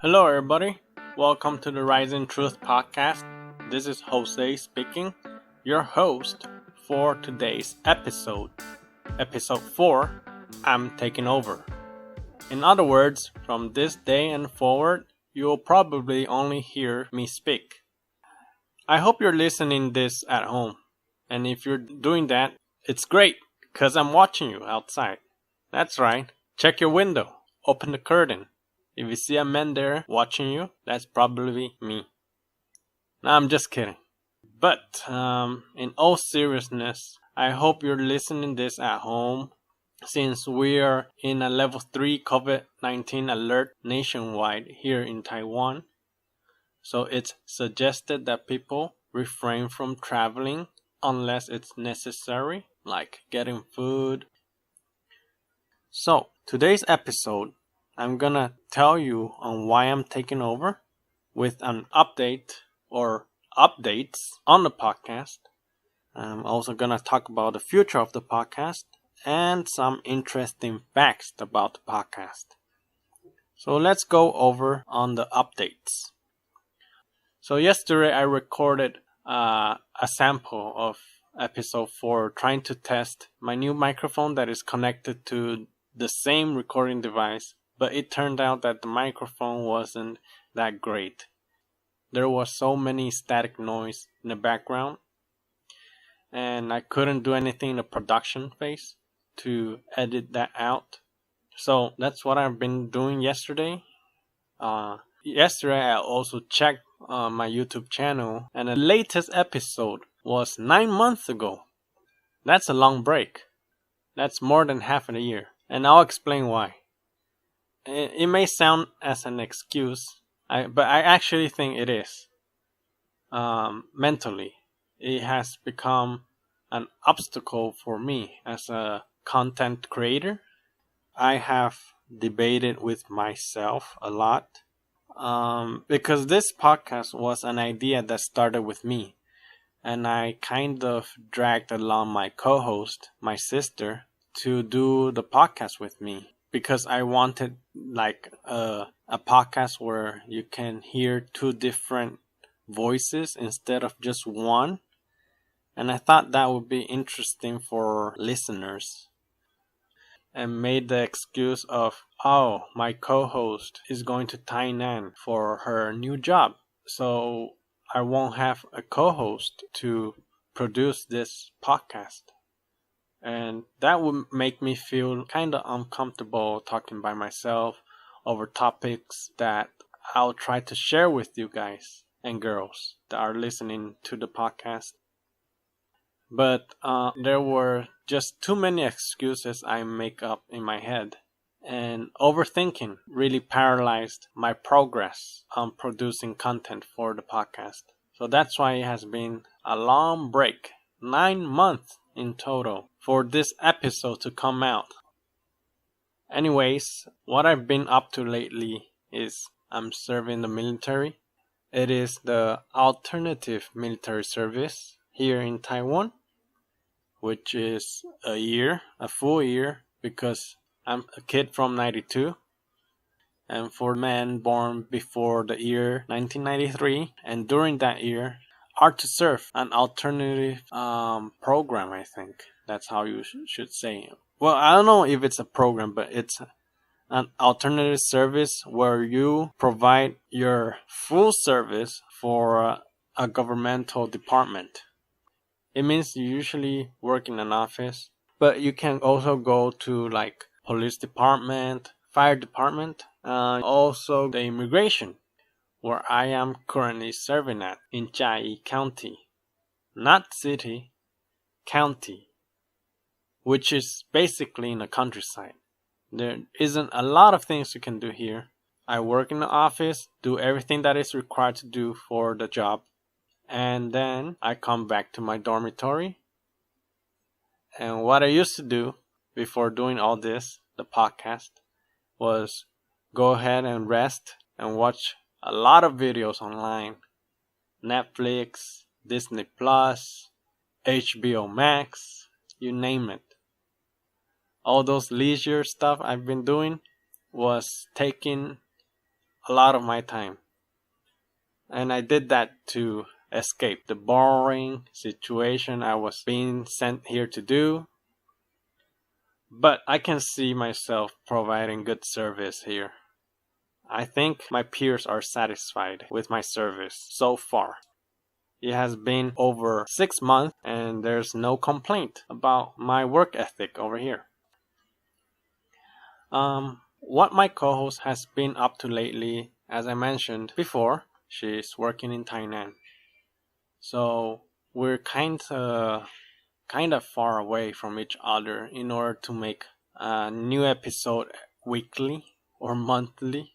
Hello, everybody. Welcome to the Rising Truth podcast. This is Jose speaking, your host for today's episode. Episode 4, I'm taking over. In other words, from this day and forward, you'll probably only hear me speak. I hope you're listening this at home. And if you're doing that, it's great, because I'm watching you outside. That's right. Check your window. Open the curtain. If you see a man there watching you, that's probably me. No, I'm just kidding. But in all seriousness, I hope you're listening this at home, since we are in a level 3 COVID-19 alert nationwide here in Taiwan. So it's suggested that people refrain from traveling unless it's necessary, like getting food. So today's episode, I'm gonna tell you on why I'm taking over with an update or updates on the podcast. I'm also gonna talk about the future of the podcast and some interesting facts about the podcast. So let's go over on the updates. So yesterday I recorded a sample of episode 4 trying to test my new microphone that is connected to the same recording device. But it turned out that the microphone wasn't that great. There was so many static noise in the background, and I couldn't do anything in the production phase to edit that out. So that's what I've been doing yesterday. Yesterday I also checked my YouTube channel, and the latest episode was 9 months ago. That's a long break. That's more than half of a year, and I'll explain why. It may sound as an excuse, but I actually think it is. Mentally, it has become an obstacle for me as a content creator. I have debated with myself a lot because this podcast was an idea that started with me, and I kind of dragged along my co-host, my sister, to do the podcast with me. Because I wanted like a podcast where you can hear two different voices instead of just one. And I thought that would be interesting for listeners. And made the excuse of, oh, my co-host is going to Tainan for her new job. So I won't have a co-host to produce this podcast. And that would make me feel kind of uncomfortable talking by myself over topics that I'll try to share with you guys and girls that are listening to the podcast. But there were just too many excuses I make up in my head. And overthinking really paralyzed my progress on producing content for the podcast. So that's why it has been a long break. 9 months in total for this episode to come out. Anyways, what I've been up to lately is I'm serving the military. It is the alternative military service here in Taiwan, which is a full year, because I'm a kid from 92. And for men born before the year 1993 and during that year, are to serve an alternative program, I think. That's how you should say. Well, I don't know if it's a program, but it's an alternative service where you provide your full service for a governmental department. It means you usually work in an office, but you can also go to like police department, fire department, also the immigration, where I am currently serving at in Chiayi County. Not city, county, which is basically in the countryside. There isn't a lot of things you can do here. I work in the office, do everything that is required to do for the job, and then I come back to my dormitory. And what I used to do before doing all this, the podcast, was go ahead and rest and watch a lot of videos online. Netflix, Disney Plus, HBO Max, you name it. All those leisure stuff I've been doing was taking a lot of my time. And I did that to escape the boring situation I was being sent here to do. But I can see myself providing good service here. I think my peers are satisfied with my service so far. It has been over 6 months and there's no complaint about my work ethic over here. What my co-host has been up to lately, as I mentioned before, she's working in Tainan. So we're kind of far away from each other in order to make a new episode weekly or monthly.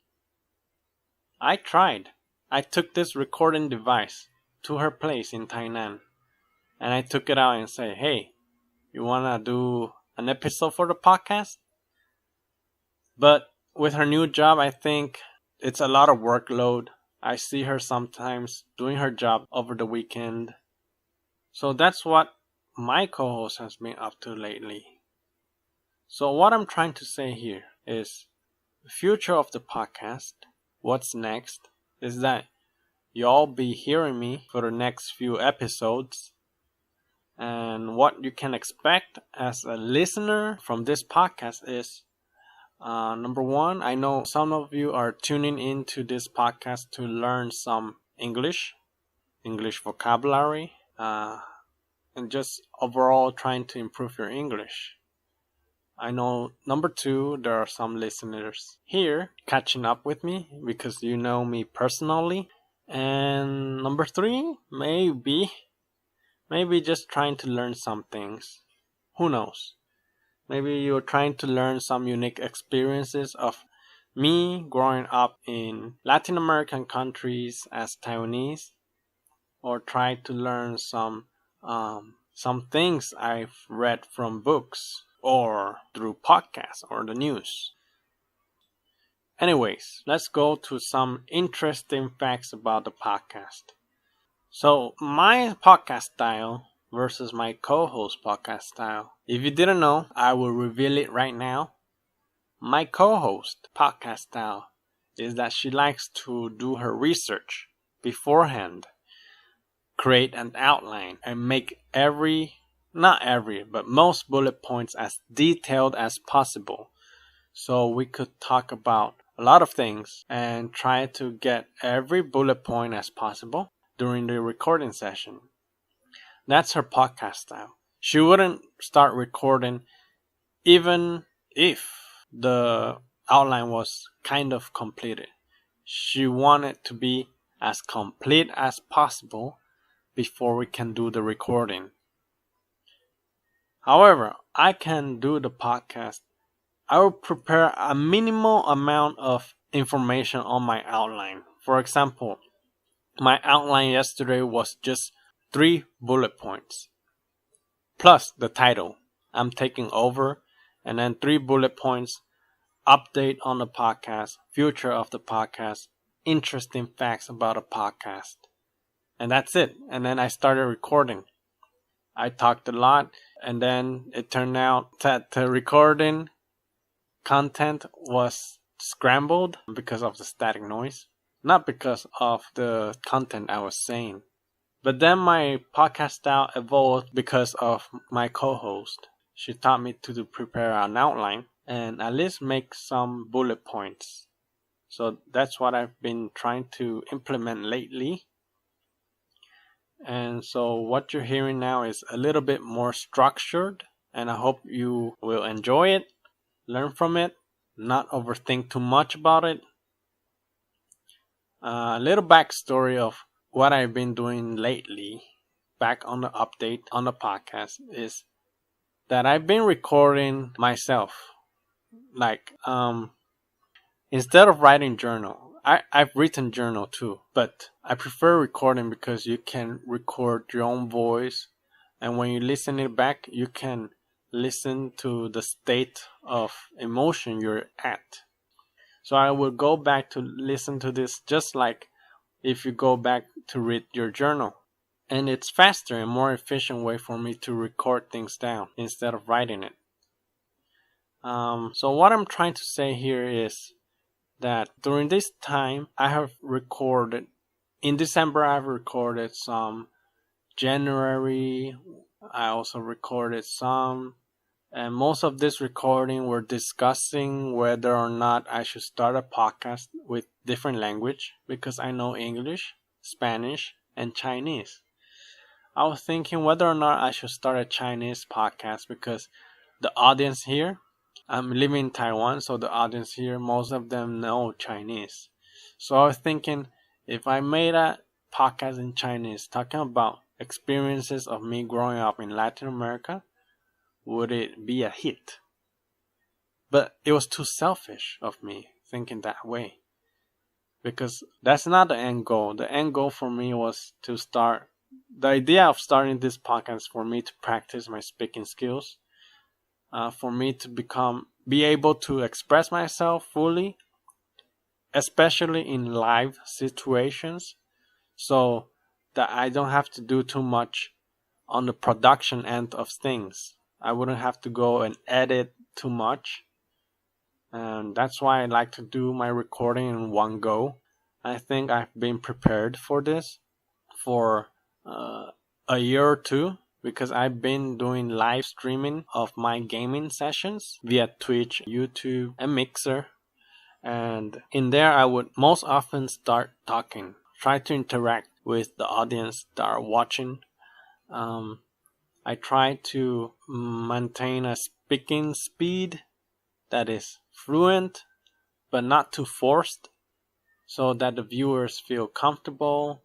I tried. I took this recording device to her place in Tainan and I took it out and said, hey, you wanna do an episode for the podcast? But with her new job, I think it's a lot of workload. I see her sometimes doing her job over the weekend. So that's what my co-host has been up to lately. So what I'm trying to say here is the future of the podcast, what's next, is that you'll be hearing me for the next few episodes. And what you can expect as a listener from this podcast is, number one, I know some of you are tuning into this podcast to learn some English vocabulary, and just overall trying to improve your English. I know number two, there are some listeners here catching up with me because you know me personally. And number three, maybe just trying to learn some things. Who knows? Maybe you're trying to learn some unique experiences of me growing up in Latin American countries as Taiwanese, or try to learn some things I've read from books or through podcasts or the news. Anyways, let's go to some interesting facts about the podcast. So, my podcast style versus my co-host podcast style. If you didn't know, I will reveal it right now. My co-host podcast style is that she likes to do her research beforehand, create an outline, and make most bullet points as detailed as possible. So we could talk about a lot of things and try to get every bullet point as possible during the recording session. That's her podcast style. She wouldn't start recording even if the outline was kind of completed. She wanted to be as complete as possible before we can do the recording. However, I can do the podcast. I will prepare a minimal amount of information on my outline. For example, my outline yesterday was just 3 bullet points, plus the title, I'm taking over, and then 3 bullet points, update on the podcast, future of the podcast, interesting facts about a podcast. And that's it. And then I started recording. I talked a lot, and then it turned out that the recording content was scrambled because of the static noise, not because of the content I was saying. But then my podcast style evolved because of my co-host. She taught me to prepare an outline and at least make some bullet points. So that's what I've been trying to implement lately. And so what you're hearing now is a little bit more structured, and I hope you will enjoy it, learn from it, not overthink too much about it. A little backstory of what I've been doing lately, back on the update on the podcast, is that I've been recording myself. Like, instead of writing journal, I've written journal too, but I prefer recording because you can record your own voice, and when you listen it back, you can listen to the state of emotion you're at. So I will go back to listen to this just like if you go back to read your journal. And it's faster and more efficient way for me to record things down instead of writing it. So what I'm trying to say here is that during this time I have recorded, in December I've recorded some, January I also recorded some, and most of this recording were discussing whether or not I should start a podcast with different language, because I know English, Spanish, and Chinese. I was thinking whether or not I should start a Chinese podcast because the audience here, I'm living in Taiwan, so the audience here, most of them know Chinese. So I was thinking if I made a podcast in Chinese talking about experiences of me growing up in Latin America, would it be a hit? But it was too selfish of me thinking that way, because that's not the end goal. The end goal for me was to start, the idea of starting this podcast for me to practice my speaking skills, for me to be able to express myself fully, especially in live situations, so that I don't have to do too much on the production end of things. I wouldn't have to go and edit too much. And that's why I like to do my recording in one go. I think I've been prepared for this for a year or two, because I've been doing live streaming of my gaming sessions via Twitch, YouTube, and Mixer. And in there I would most often start talking, try to interact with the audience that are watching. I try to maintain a speaking speed that is fluent but not too forced, so that the viewers feel comfortable,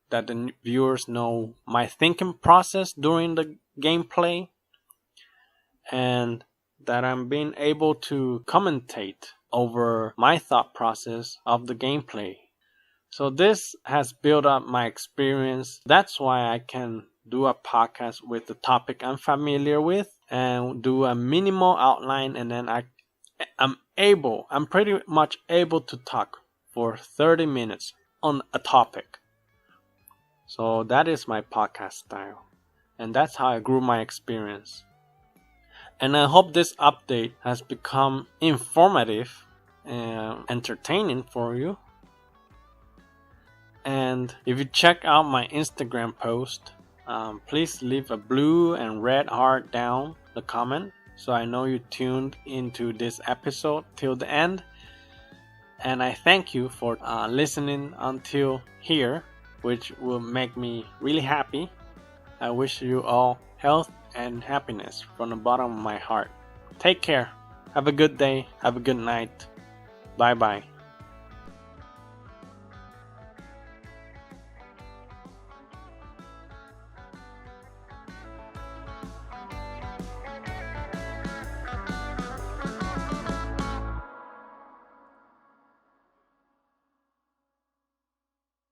that the viewers know my thinking process during the gameplay, and that I'm being able to commentate over my thought process of the gameplay. So this has built up my experience. That's why I can do a podcast with the topic I'm familiar with and do a minimal outline, and then I'm pretty much able to talk for 30 minutes on a topic. So that is my podcast style, and that's how I grew my experience. And I hope this update has become informative and entertaining for you. And if you check out my Instagram post, please leave a blue and red heart down the comment, so I know you tuned into this episode till the end. And I thank you for listening until here, which will make me really happy. I wish you all health and happiness from the bottom of my heart. Take care. Have a good day. Have a good night. Bye bye.